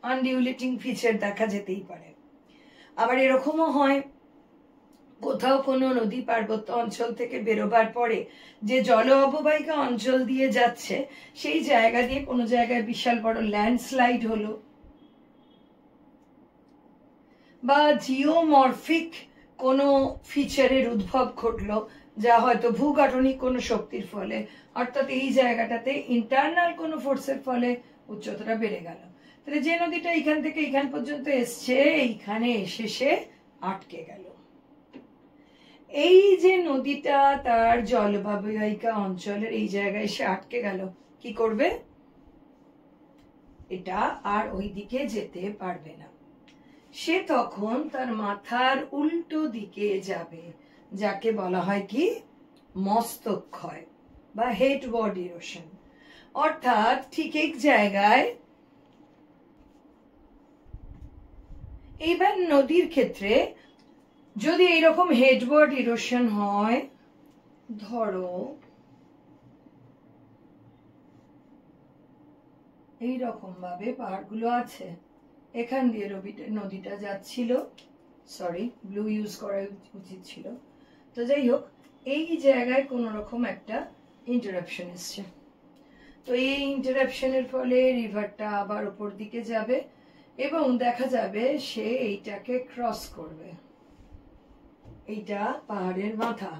আনডিউলেটিং ফিচার দেখা যেতেই পারে। আবার এরকমও হয় কোথাও কোনো নদী পার্বত্য অঞ্চল থেকে বেরোবার পরে যে জল অববাহিকা অঞ্চল দিয়ে যাচ্ছে, সেই জায়গা দিয়ে কোনো জায়গায় বিশাল বড় ল্যান্ডস্লাইড হলো, বা জিওমরফিক কোনো ফিচারের উদ্ভব ঘটলো, যা হয়তো ভূগাঠনিক কোনো শক্তির ফলে, অর্থাৎ এই জায়গাটাতে ইন্টারনাল কোনো ফোর্সের ফলে উচ্চতাটা বেড়ে গেল। তাহলে যে নদীটা এইখান থেকে এইখান পর্যন্ত এসছে, এইখানে এসে সে আটকে গেল। এই যে নদীটা তার জলবাহিকা অঞ্চলের এই জায়গায় এসে আটকে গেল, কি করবে? এটা আর ওই দিকে যেতে পারবে না। সে তখন তার মাথার উল্টো দিকে যাবে, যাকে বলা হয় কি মস্তক ক্ষয় বা হেডওয়ার্ড ইরোশন। অর্থাৎ ঠিক এক জায়গায় এইবার নদীর ক্ষেত্রে যদি এইরকম হেডওয়ার্ড ইরোশন হয়, ধরো এইরকম ভাবে পাহাড়গুলো আছে, এখান দিয়ে নদীটা যাচ্ছিল, সরি ব্লু ইউজ করা উচিত ছিল, তো যাই হোক এই জায়গায় কোন রকম একটা ইন্টারাপশন এসছে। তো এই ইন্টারাপশনের ফলে রিভারটা আবার উপর দিকে যাবে এবং দেখা যাবে সে এইটাকে ক্রস করবে, এইটা পাহাড়ের মাথা।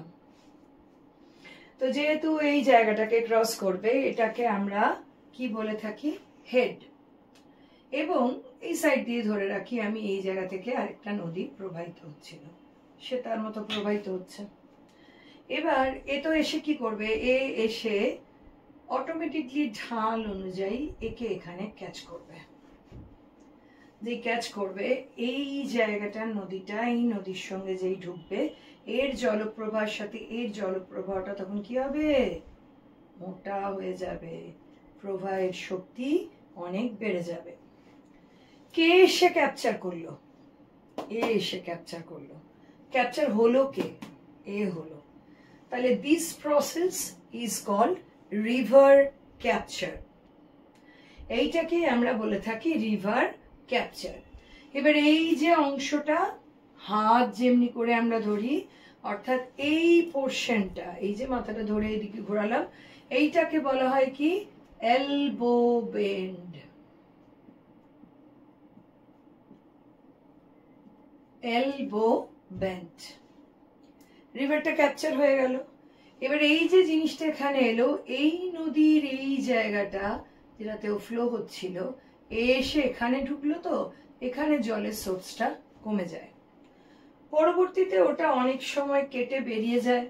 তো যেহেতু এই জায়গাটাকে ক্রস করবে, এটাকে আমরা কি বলে থাকি হেড। এবং এই সাইড দিয়ে ধরে রাখি আমি এই জায়গা থেকে আরেকটা নদী প্রবাহিত হচ্ছিল, সে তার মতো প্রবাহিত হচ্ছে। এবার এ তো এসে কি করবে, এ এসে অটোমেটিকলি ঢাল অনুযায়ী একে এখানে ক্যাচ করবে। যে ক্যাচ করবে এই জায়গাটা নদীটা এই নদীর সঙ্গে যেই ঢুকবে, এর জলপ্রবাহের সাথে এর জলপ্রবাহটা তখন কি হবে, মোটা হয়ে যাবে, প্রবাহের শক্তি অনেক বেড়ে যাবে। কে এসে ক্যাপচার করলো, এ এসে ক্যাপচার করলো। ক্যাপচার হলো কে, এ হলো। তাহলে this process is called river capture. এইটাকে আমরা বলে থাকি রিভার ক্যাপচার। এবার এই যে অংশটা হাত যেমনি করে আমরা ধরি, অর্থাৎ এই পোর্শনটা, এই যে মাথাটা ধরে এদিকে ঘোরালাম, এইটাকে বলা হয় কি এলবো বেন্ড। এলবো বেন্ড, রিভারটা ক্যাপচার হয়ে গেল। এবার এই যে জিনিসটা এখানে এলো, এই নদীর এই জায়গাটা যেটাতেও ফ্লো হচ্ছিল, এসে এখানে ঢুকলো, তো এখানে জলের সোর্সটা কমে যায়। পরবর্তীতে ওটা অনেক সময় কেটে বেরিয়ে যায়,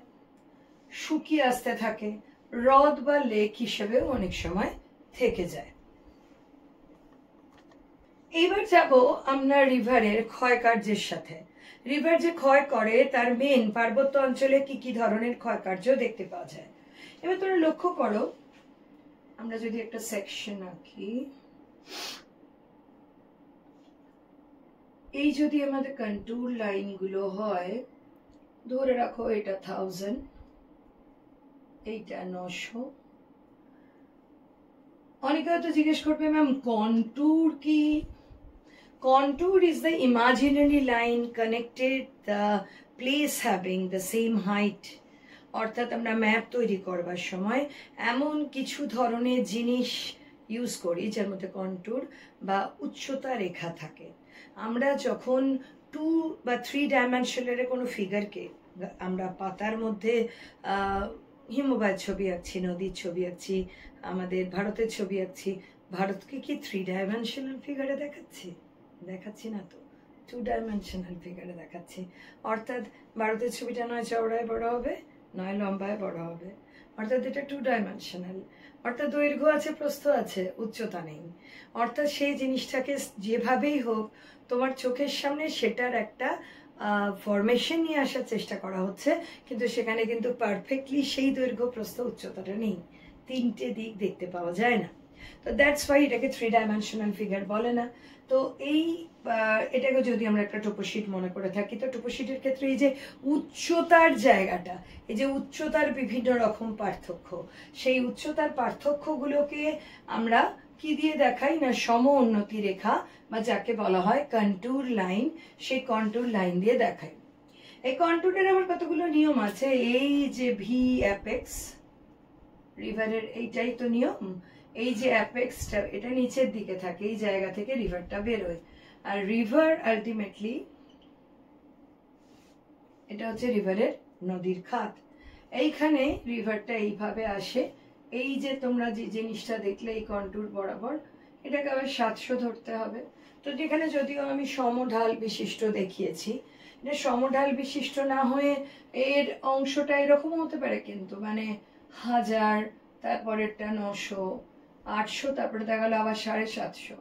শুকিয়ে আসতে থাকে, হ্রদ বা লেক হিসেবেও অনেক সময় থেকে যায়। এইবার যাব আমরা রিভারের ক্ষয় কার্যের সাথে। রিভার যে ক্ষয় করে তার মেন পার্বত্য অঞ্চলে কি কি ধরনের ক্ষয় কার্য দেখতে পাওয়া যায়। এবার তোমরা লক্ষ্য করো, আমরা যদি একটা সেকশন আঁকি, এই যদি আমাদের কন্ট্যুর লাইন গুলো হয়, ধরে রাখো এটা 1000, এইটা 900। অনেকে হয়তো জিজ্ঞেস করবে ম্যাম কন্ট্যুর কি? Contour is the imaginary line connected the place having the same height. অর্থাৎ আমরা ম্যাপ তৈরি করবার সময় এমন কিছু ধরনের জিনিস ইউজ করি যার মধ্যে কন্ট্যুর বা উচ্চতা রেখা থাকে। আমরা যখন 2 বা 3 ডাইমেনশনের কোনো ফিগারকে আমরা পাতার মধ্যে হিমবাহের ছবি আঁকছি, নদীর ছবি আঁকছি, আমাদের ভারতের ছবি আঁকছি, ভারতকে কি 3 ডাইমেনশনাল ফিগারে দেখাচ্ছি? দেখাচ্ছি না তো, 2 ডাইমেনশনাল ফিগারে দেখাচ্ছি। অর্থাৎ ভারতের ছবিটা নয় চওড়ায় বড় হবে, নয় লম্বায় বড় হবে, অর্থাৎ এটা 2 ডাইমেনশনাল। অর্থাৎ দৈর্ঘ্য আছে, প্রস্থ আছে, উচ্চতা নেই। অর্থাৎ সেই জিনিসটাকে যেভাবেই হোক তোমার চোখের সামনে সেটার একটা ফরমেশন নিয়ে আসার চেষ্টা করা হচ্ছে, কিন্তু সেখানে কিন্তু পারফেক্টলি সেই দৈর্ঘ্য প্রস্থ উচ্চতাটা নেই, 3টে দিক দেখতে পাওয়া যায় না। তো দ্যাটস ওয়াই এটাকে 3 ডাইমেনশনাল ফিগার বলে না। তো এই এটাকে যদি আমরা একটা টোপোশিট মনে করে থাকি, তো টোপোশিটের ক্ষেত্রে এই যে উচ্চতার জায়গাটা, এই যে উচ্চতার বিভিন্ন রকম পার্থক্য, সেই উচ্চতার পার্থক্যগুলোকে আমরা কি দিয়ে দেখাই না, সম উন্নতি রেখা বা যাকে বলা হয় কন্ট্যুর লাইন, সেই কন্ট্যুর লাইন দিয়ে দেখাই। এই কন্ট্যুরের আবার কতগুলো নিয়ম আছে। এই যে ভি অ্যাপেক্স, রিভারের এইটাই তো নিয়ম। এই যে অ্যাপেক্সটা এটা নিচের দিকে থাকে, এই জায়গা থেকে রিভারটা বেরোয়। আর রিভার আলটিমেটলি এটা হচ্ছে রিভারের নদীর খাত। এইখানে রিভারটা এইভাবে আসে, এই যে তোমরা যে জিনিসটা দেখলে এই কন্ট্যুর বরাবর, এটাকে আবার 700 ধরতে হবে। তো যেখানে যদিও আমি সমঢাল বিশিষ্ট দেখিয়েছি, এটা সমঢাল বিশিষ্ট না হয়ে এর অংশটা এরকম হতে পারে, কিন্তু মানে 1000, তারপরেরটা 900, 800, তারপরে দেখা গেল আবার 750।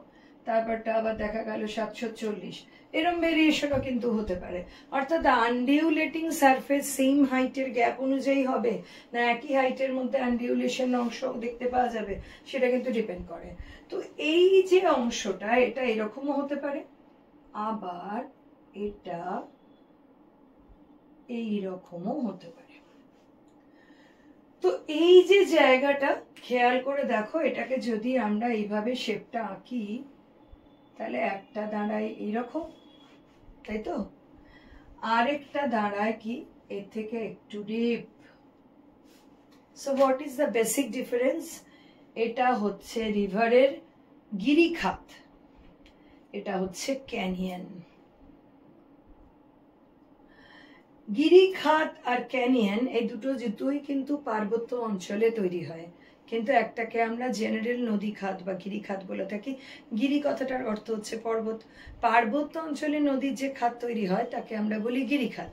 তারপরটা আবার দেখা গেল 740, এরম ভেরিয়েশনও কিন্তু হতে পারে। অর্থাৎ আনডিউলেটিং সারফেস সেম হাইটের গ্যাপ অনুযায়ী হবে না একই হাইটের মধ্যে আনডিউলেশন অংশ দেখতে পাওয়া যাবে, সেটা কিন্তু ডিপেন্ড করে। তো এই যে অংশটা এটা এরকমও হতে পারে, আবার এটা এইরকমও হতে পারে। তো এই যে জায়গাটা খেয়াল করে দেখো, এটাকে যদি আমরা এইভাবে শেপটা আঁকি তাহলে একটা দাঁড়ায় এইরকম, তাই তো, আরেকটা দাঁড়ায় কি এর থেকে একটু deep. So what is the basic difference? এটা হচ্ছে রিভারের গিরিখাত, এটা হচ্ছে ক্যানিয়ন। গিরিখাত আর ক্যানিয়ন এই দুটোই কিন্তু পার্বত্য অঞ্চলে তৈরি হয়, কিন্তু একটাকে আমরা জেনারেল নদী খাত বা গিরিখাত বলে থাকি। গিরি কথাটার অর্থ হচ্ছে পর্বত, পার্বত্য অঞ্চলে নদীর যে খাত তৈরি হয় তাকে আমরা বলি গিরিখাত।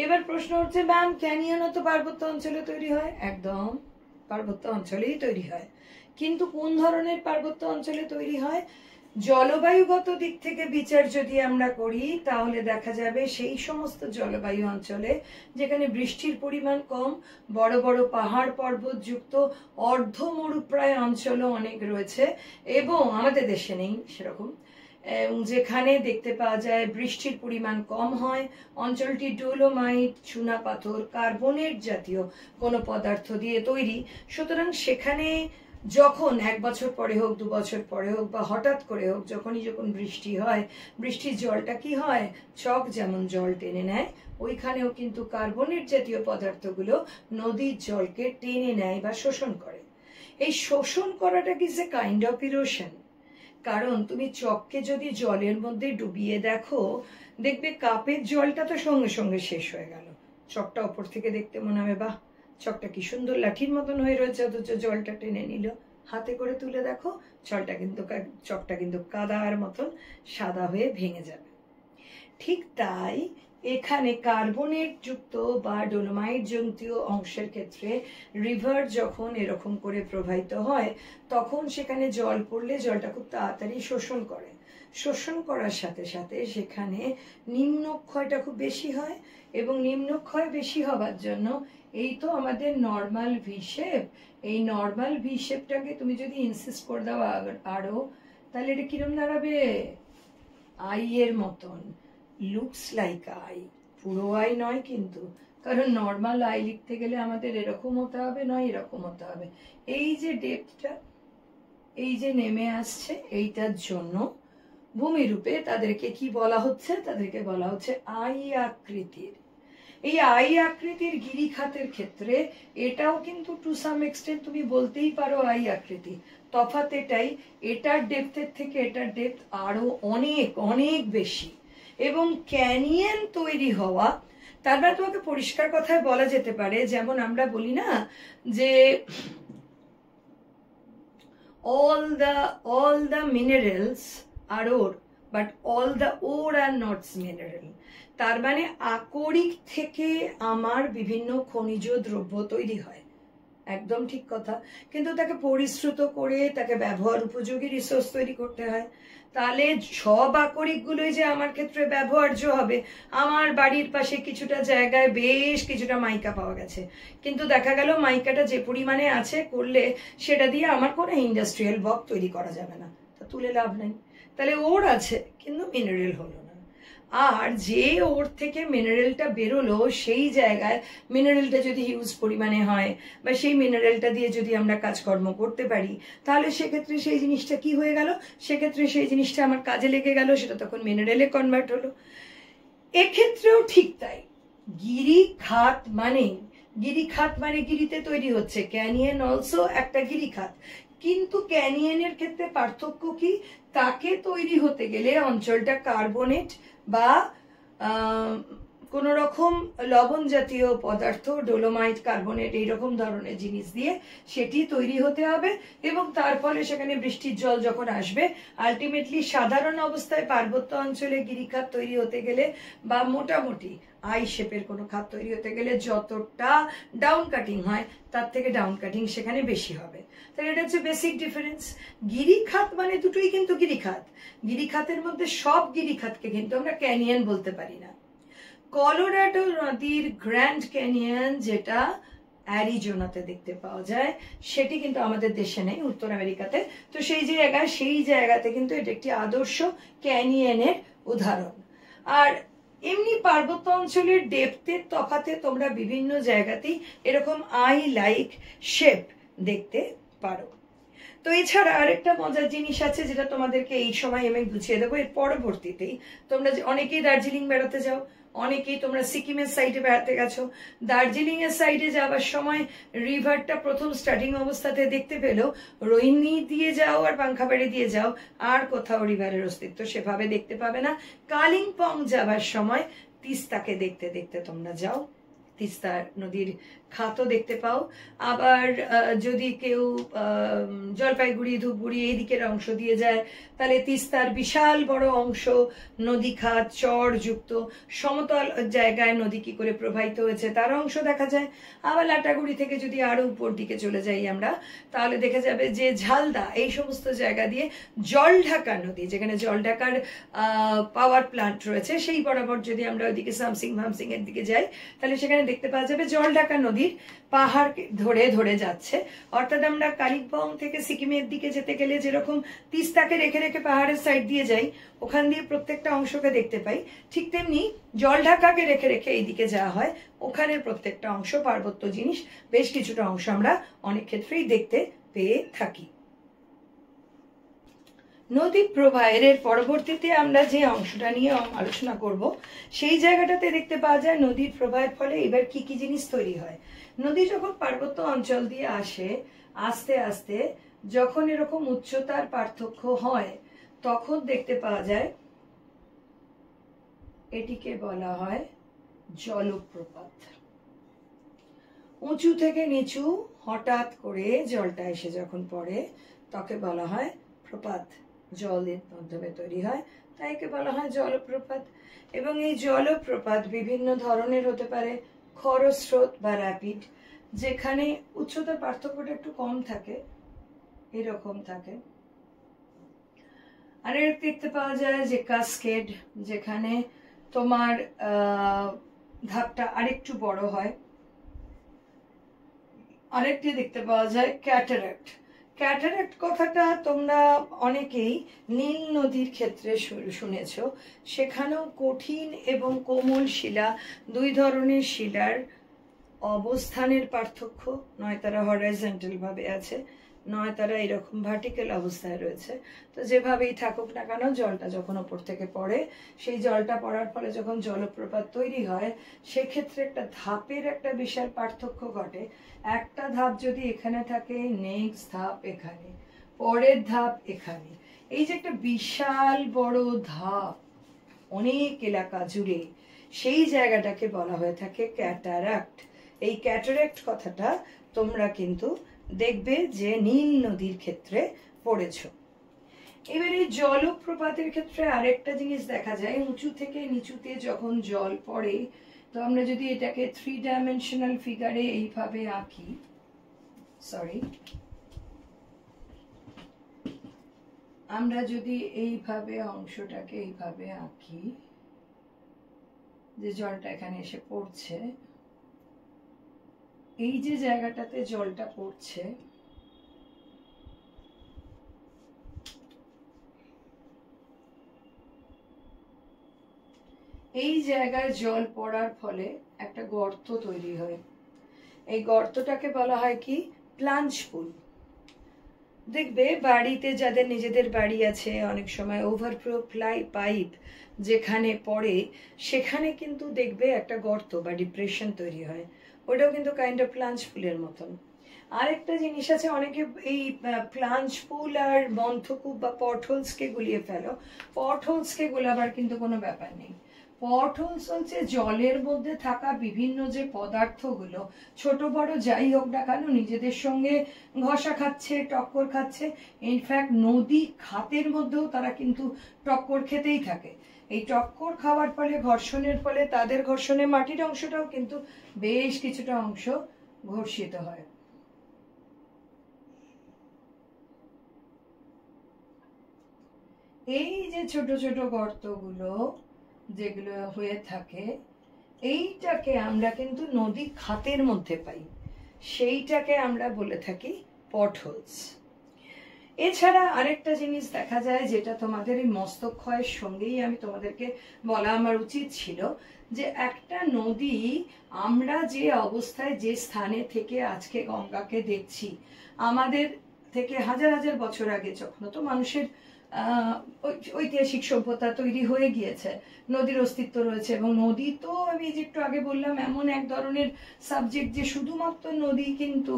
এবার প্রশ্ন হচ্ছে ম্যাম ক্যানিয়নও তো পার্বত্য অঞ্চলে তৈরি হয়। একদম পার্বত্য অঞ্চলেই তৈরি হয়, কিন্তু কোন ধরনের পার্বত্য অঞ্চলে তৈরি হয়? জলবায়ুগত দিক থেকে বিচার যদি আমরা করি তাহলে দেখা যাবে সেই সমস্ত জলবায়ু অঞ্চলে যেখানে বৃষ্টির পরিমাণ কম, বড় বড় পাহাড় পর্বত যুক্ত অর্ধ মরুপ্রায় অঞ্চলও অনেক রয়েছে, এবং আমাদের দেশে নেই সেরকম, যেখানে দেখতে পাওয়া যায় বৃষ্টির পরিমাণ কম হয়, অঞ্চলটি ডোলোমাইট, চুনা পাথর, কার্বনেট জাতীয় কোনো পদার্থ দিয়ে তৈরি। সুতরাং সেখানে যখন 1 বছর পরে হোক, 2 বছর পরে হোক, বা হঠাৎ করে হোক, যখন বৃষ্টি হয়, বৃষ্টির জলটা কি হয়, চক যেমন জল টেনে নেয়, ওইখানেও কিন্তু কার্বনেট জাতীয় পদার্থগুলো নদীর জলকে টেনে নেয় বা শোষণ করে। এই শোষণ করাটা কি যে কাইন্ড অফ ইরোশন। কারণ তুমি চককে যদি জলের মধ্যে ডুবিয়ে দেখো, দেখবে কাপের জলটা তো সঙ্গে সঙ্গে শেষ হয়ে গেল, চকটা ওপর থেকে দেখতে মনে হবে বাহ চকটা কি সুন্দর লাঠির মতন হয়ে রয়েছে, অথচ জলটা টেনে নিল। হাতে করে তুলে দেখো চকটা কিন্তু কাদার মতন সাদা হয়ে ভেঙে যাবে। ঠিক তাই এখানে কার্বনেট যুক্ত বা ডোলোমাইট জাতীয় অংশের ক্ষেত্রে রিভার যখন এরকম করে প্রবাহিত হয় তখন সেখানে জল পড়লে জলটা খুব তাড়াতাড়ি শোষণ করে, শোষণ করার সাথে সাথে সেখানে নিম্নক্ষয়টা খুব বেশি হয়, এবং নিম্নক্ষয় বেশি হবার জন্য এই তো আমাদের নর্মাল ভি শেপ, এই নর্মাল ভি শেপটাকে তুমি যদি ইনসিস্ট করে দাও আরো, তাহলে এটা কিরম দাঁড়াবে? আই এর মতন, লুকস লাইক আই, পুরো আই নয় কিন্তু, কারণ নর্মাল আই লিখতে গেলে আমাদের এরকম হতে হবে, নয় এরকম হতে হবে। এই যে ডেপথটা এই যে নেমে আসছে, এইটার জন্য ভূমিরূপে তাদেরকে কি বলা হচ্ছে? তাদেরকে বলা হচ্ছে আই আকৃতির। এই আই আকৃতির গিরিখাতের ক্ষেত্রে এটাও কিন্তু টু সাম এক্সটেন্ট তুমি বলতেই পারো আই আকৃতি। তফাৎ এটাই, এটার ডেপথের থেকে এটার ডেপথ আরো অনেক অনেক বেশি। এবং ক্যানিয়ন তৈরি হওয়া, তার মানে তোমাকে পরিষ্কার কথায় বলা যেতে পারে, যেমন আমরা বলি না যে all the minerals are ore but all the ore are not mineral। তার মানে আকরিক থেকে আমার বিভিন্ন খনিজ দ্রব্য তৈরি হয়, একদম ঠিক কথা, কিন্তু তাকে পরিশ্রুত করে তাকে ব্যবহার উপযোগী রিসোর্স তৈরি করতে হয়। তাহলে সব আকরিক গুলোই যে আমার ক্ষেত্রে ব্যবহার্য হবে, আমার বাড়ির পাশে কিছুটা জায়গায় বেশ কিছুটা মাইকা পাওয়া গেছে, কিন্তু দেখা গেল মাইকাটা যে পরিমাণে আছে করলে সেটা দিয়ে আমার কোনো ইন্ডাস্ট্রিয়াল ব্লক তৈরি করা যাবে না, তা তুলে লাভ নেই। তাহলে ওর আছে কিন্তু মিনারেল হলো না। আর যে ওর থেকে মিনারেলটা বেরোলো সেই জায়গায় মিনারেলটা যদি হিউজ পরিমাণে হয় বা সেই মিনারেলটা দিয়ে যদি আমরা কাজকর্ম করতে পারি, তাহলে সেক্ষেত্রে সেই জিনিসটা কি হয়ে গেল, সেক্ষেত্রে সেই জিনিসটা আমার কাজে লেগে গেল, সেটা তখন মিনারেলে কনভার্ট হলো। এক্ষেত্রেও ঠিক তাই, গিরিখাত মানে গিরিতে তৈরি হচ্ছে, ক্যানিয়ন অলসো একটা গিরিখাত, কিন্তু ক্যানিয়নের ক্ষেত্রে পার্থক্য কি? তাকে তৈরি হতে গেলে অঞ্চলটা কার্বনেট বা কোন রকম লবণ জাতীয় পদার্থ, ডোলোমাইট, কার্বনেট, এইরকম ধরনের জিনিস দিয়ে সেটি তৈরি হতে হবে, এবং তার ফলে সেখানে বৃষ্টির জল যখন আসবে, আলটিমেটলি সাধারণ অবস্থায় পার্বত্য অঞ্চলে গিরিখাত তৈরি হতে গেলে বা মোটামুটি আই শেপের কোনো খাত তৈরি হতে গেলে যতটা ডাউন কাটিং হয় তার থেকে ডাউন কাটিং সেখানে বেশি হবে। তাহলে এটা হচ্ছে বেসিক ডিফারেন্স। গিরিখাত মানে দুটোই কিন্তু গিরিখাত। গিরিখাতের মধ্যে সব গিরিখাতকে কিন্তু আমরা ক্যানিয়ন বলতে পারি না। কলোরাডো নদীর গ্র্যান্ড ক্যানিয়ন যেটা অ্যারিজোনাতে দেখতে পাওয়া যায়, সেটি কিন্তু আমাদের দেশে নেই, উত্তর আমেরিকাতে। তো সেই জায়গাতে কিন্তু এটা একটি আদর্শ ক্যানিয়নের উদাহরণ। আর এমনি পার্বত্য অঞ্চলের ডেপথের তফাতে তোমরা বিভিন্ন জায়গাতেই এরকম আই লাইক শেপ দেখতে পারো। তো এছাড়া আরেকটা মজার জিনিস আছে যেটা তোমাদেরকে এই সময় আমি বুঝিয়ে দেবো। এর পরবর্তীতেই তোমরা অনেকেই দার্জিলিং বেড়াতে যাও, অনেকেই তোমরা সিকিমের সাইডে বেড়াতে গেছো। দার্জিলিং এর সাইডে যাওয়ার সময় রিভারটা প্রথম স্টার্টিং অবস্থাতে দেখতে পেলেও রোহিণী দিয়ে যাও আর পাংখাবাড়ি দিয়ে যাও, আর কোথাও রিভারের অস্তিত্ব সেভাবে দেখতে পাবে না। কালিম্পং যাবার সময় তিস্তাকে দেখতে দেখতে তোমরা যাও, তিস্তা নদীর খাতও দেখতে পাও। আবার যদি কেউ জলপাইগুড়ি ধূপগুড়ি এই দিকের অংশ দিয়ে যায়, তাহলে তিস্তার বিশাল বড় অংশ নদী খাত চর যুক্ত সমতল জায়গায় নদী কি করে প্রবাহিত হয়েছে তার অংশ দেখা যায়। আবার লাটাগুড়ি থেকে যদি আরো উপর দিকে চলে যাই আমরা, তাহলে দেখা যাবে যে ঝালদা এই সমস্ত জায়গা দিয়ে জলঢাকা নদী, যেখানে জলঢাকার পাওয়ার প্লান্ট রয়েছে, সেই বরাবর যদি আমরা ওইদিকে সামসিং ভামসিং এর দিকে যাই, তাহলে সেখানে দেখতে পাওয়া যাবে জলঢাকা নদীর পাহাড় ধরে ধরে যাচ্ছে। অর্থাৎ আমরা কালিম্পং থেকে সিকিমের দিকে যেতে গেলে যেরকম তিস্তাকে রেখে রেখে পাহাড়ের সাইড দিয়ে যাই, ওখান দিয়ে প্রত্যেকটা অংশকে দেখতে পাই, ঠিক তেমনি জলঢাকাকে রেখে রেখে এইদিকে যাওয়া হয়, ওখানের প্রত্যেকটা অংশ পার্বত্য জিনিস বেশ কিছুটা অংশ আমরা অনেক ক্ষেত্রেই দেখতে পেয়ে থাকি। নদী প্রবাহের পরবর্তীতে আমরা যে অংশটা নিয়ে আলোচনা করব, সেই জায়গাটাতে দেখতে পাওয়া যায় নদীর প্রবাহের ফলে এবার কি কি জিনিস তৈরি হয়। নদী যখন পার্বত্য অঞ্চল দিয়ে আসে, আস্তে আস্তে যখন এরকম উচ্চতার পার্থক্য হয়, তখন দেখতে পাওয়া যায় এটিকে বলা হয় জলপ্রপাত। উঁচু থেকে নিচু হঠাৎ করে জলটা এসে যখন পড়ে, তাকে বলা হয় প্রপাত, জলের মাধ্যমে তৈরি হয়, তাই একে বলা হয় জলপ্রপাত। এবং এই জলপ্রপাত বিভিন্ন ধরনের হতে পারে, খরস্রোত বা র্যাপিড, যেখানে উচ্চতার পার্থক্যটা একটু কম থাকে, এরকম থাকে। আর এর দেখতে পাওয়া যায় যে কাসকেড, যেখানে তোমার ধাপটা আরেকটু বড় হয়। আরেকটি দেখতে পাওয়া যায় ক্যাটারাক্ট। ক্যাটারাক্ট কথাটা তোমরা অনেকেই নীল নদীর ক্ষেত্রে শুনেছ। সেখানেও কঠিন এবং কোমল শিলা, দুই ধরনের শিলার অবস্থানের পার্থক্য, নয় তারা হরাইজন্টাল ভাবে আছে, নয় তারা এরকম ভার্টিক্যাল অবস্থায় রয়েছে। তো যেভাবেই থাকুক না কেন, জলটা যখন ওপর থেকে পড়ে, সেই জলটা পড়ার ফলে যখন জলপ্রপাত তৈরি হয়, সেক্ষেত্রে একটা ধাপের একটা বিশাল পার্থক্য ঘটে। একটা ধাপ যদি এখানে থাকে, নেক্সট ধাপ এখানে, পরের ধাপ এখানে, এই যে একটা বিশাল বড় ধাপ অনেক এলাকা জুড়ে, সেই জায়গাটাকে বলা হয়ে থাকে ক্যাটারাক্ট। এই ক্যাটারাক্ট কথাটা তোমরা কিন্তু দেখবে যে নীল নদীর ক্ষেত্রে পড়েছ। এবারে জলপ্রপাতের ক্ষেত্রে আরেকটা জিনিস দেখা যায়, উঁচু থেকে নিচুতে যখন জল পড়ে, তো আমরা যদি এটাকে 3 ডাইমেনশনাল ফিগারে এইভাবে আঁকি, আমরা যদি এইভাবে অংশটাকে এইভাবে আঁকি, যে জলটা এখানে এসে পড়ছে, এই যে জায়গাটাতে জলটা পড়ছে, এই জায়গায় জল পড়ার ফলে একটা গর্ত তৈরি হয়। এই গর্তটাকে বলা হয় কি প্লাঞ্জ পুল। দেখবে বাড়িতে যাদের নিজেদের বাড়ি আছে, অনেক সময় ওভারফ্লো পাইপ যেখানে পড়ে, সেখানে কিন্তু দেখবে একটা গর্ত বা ডিপ্রেশন তৈরি হয়, ওটাও কিন্তু কাইন্ড অফ প্লাঞ্জ পুলের মতন। আরেকটা জিনিস আছে, অনেকে এই প্লাঞ্জ পুল আর মন্থকূপ বা পটহোলসকে গুলিয়ে ফেলো। পটহোলসকে গোলাবার কিন্তু কোনো ব্যাপার নেই। পটহোলস হচ্ছে জলের মধ্যে থাকা বিভিন্ন যে পদার্থগুলো, ছোট বড় যাই হোক না কেন, নিজেদের সঙ্গে ঘষা খাচ্ছে, টক্কর খাচ্ছে। ইনফ্যাক্ট নদী খাতের মধ্যেও তারা কিন্তু টক্কর খেতেই থাকে। এই টক্কর খাওয়ার ফলে, ঘর্ষণের ফলে, তাদের ঘর্ষণে মাটির অংশটাও কিন্তু বেশ কিছুটা অংশ ঘর্ষিত হয়। এই যে ছোট ছোট গর্তগুলো যেগুলো হয়ে থাকে, এইটাকে আমরা কিন্তু নদী খাতের মধ্যে পাই, সেইটাকে আমরা বলে থাকি পটহোলস। এছাড়া আরেকটা জিনিস দেখা যায়, যেটা তোমাদের এই মস্তকক্ষয়ের সঙ্গেই আমি তোমাদেরকে বলা আমার উচিত ছিল, যে একটা নদী আমরা যে অবস্থায়, যে স্থানে থেকে আজকে গঙ্গাকে দেখছি, আমাদের থেকে হাজার হাজার বছর আগে যখন তো মানুষের ঐতিহাসিক সভ্যতা তৈরি হয়ে গিয়েছে, নদীর অস্তিত্ব রয়েছে। এবং নদী তো আমি যে একটু আগে বললাম এমন এক ধরনের সাবজেক্ট যে শুধুমাত্র নদী কিন্তু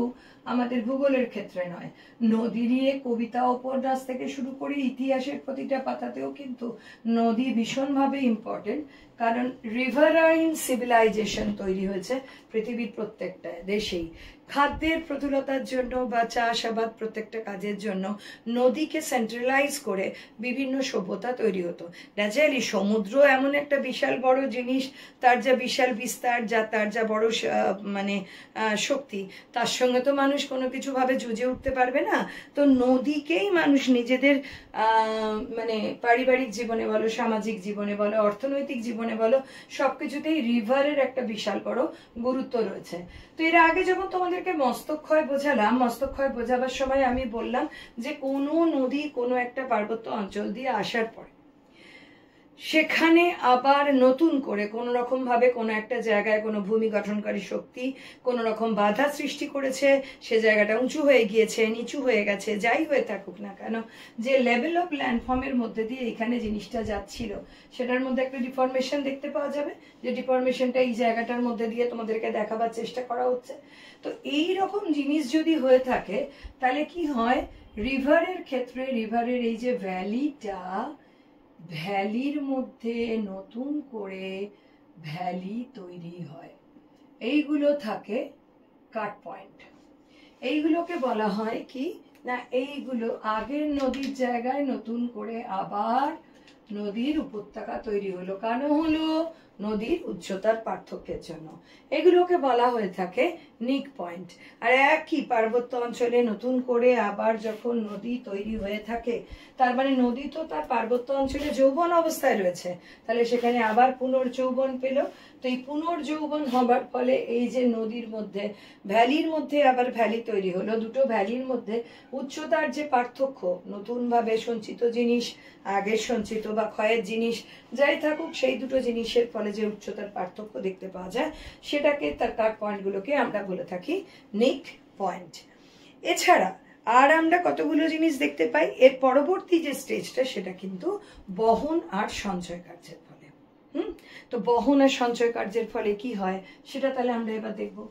আমাদের ভূগোলের ক্ষেত্রে নয়, নদী নিয়ে কবিতা, উপন্যাস থেকে শুরু করে ইতিহাসের প্রতিটা পাতাতেও কিন্তু নদী ভীষণভাবে ইম্পর্টেন্ট। কারণ রিভারাইন সিভিলাইজেশন তৈরি হয়েছে পৃথিবীর প্রত্যেকটা দেশেই। খাদ্যের প্রতুলতার জন্য বা চাষাবাদ প্রত্যেকটা কাজের জন্য নদীকে সেন্ট্রালাইজ করে বিভিন্ন সভ্যতা তৈরি হতো। ন্যাচারালি সমুদ্র এমন একটা বিশাল বড় জিনিস, তার যা বিশাল বিস্তার, তার যা বড় মানে শক্তি, তার সঙ্গে তো মানুষ কোনো কিছু ভাবে যুঝে উঠতে পারবে না। তো নদীকেই মানুষ নিজেদের মানে পারিবারিক জীবনে বলো, সামাজিক জীবনে বলো, অর্থনৈতিক জীবনে বলো, সবকিছুতেই রিভারের একটা বিশাল বড় গুরুত্ব রয়েছে। তো এর আগে যখন তোমাদেরকে মস্তকক্ষয় বোঝালাম, মস্তকক্ষয় বোঝাবার সময় আমি বললাম যে কোনো নদী কোনো একটা পার্বত্য অঞ্চল দিয়ে আসার পরে সেখানে আবার নতুন করে কোনো রকম ভাবে কোনো একটা জায়গায় কোনো ভূমি গঠনকারী শক্তি কোনো রকম বাধা সৃষ্টি করেছে, সে জায়গাটা উঁচু হয়ে গিয়েছে, নিচু হয়ে গেছে, যাই হয়ে থাকুক না কেন, যে লেভেল অফ ল্যান্ডফর্মের মধ্যে দিয়ে এখানে জিনিসটা যাচ্ছিল, সেটার মধ্যে একটা ডিফরমেশন দেখতে পাওয়া যাবে, যে ডিফরমেশনটা এই জায়গাটার মধ্যে দিয়ে তোমাদেরকে দেখাবার চেষ্টা করা হচ্ছে। তো এই রকম জিনিস যদি হয়ে থাকে তাহলে কি হয়, রিভারের ক্ষেত্রে রিভারের এই যে ভ্যালিটা, ভ্যালির মধ্যে নতুন করে ভ্যালি তৈরি হয়, এইগুলো থাকে কাট পয়েন্ট। এইগুলোকে বলা হয় কি না, এইগুলো আগের নদীর জায়গায় নতুন করে আবার নদীর উপত্যকা তৈরি হলো। কেন হলো? নদীর উচ্চতার পার্থক্যের জন্য। এগুলোকে বলা হয়ে থাকে নিক পয়েন্ট। আর একই পার্বত্য অঞ্চলে নতুন করে আবার যখন নদী তৈরি হয়ে থাকে, তার মানে নদী তো তার পার্বত্য অঞ্চলে যৌবন অবস্থায় রয়েছে, তাহলে সেখানে আবার পুনর্যৌবন পেল। তো এই পুনর্যৌবন হবার ফলে এই যে নদীর মধ্যে ভ্যালির মধ্যে আবার ভ্যালি তৈরি হলো, দুটো ভ্যালির মধ্যে উচ্চতার যে পার্থক্য, নতুন ভাবে সঞ্চিত জিনিস, আগের সঞ্চিত বা ক্ষয়ের জিনিস যাই থাকুক, সেই দুটো জিনিসের ফলে যে উচ্চতার পার্থক্য দেখতে পাওয়া যায়, সেটাকে তার কাট পয়েন্টগুলোকে আমরা বলে থাকি নিক পয়েন্ট। এছাড়া আর আমরা কতগুলো জিনিস দেখতে পাই। এর পরবর্তী যে স্টেজটা সেটা কিন্তু বহন আর সঞ্চয় কার্যের ফলে। তো বহন আর সঞ্চয় কার্যের ফলে কি হয় সেটা তাহলে আমরা এবার দেখবো।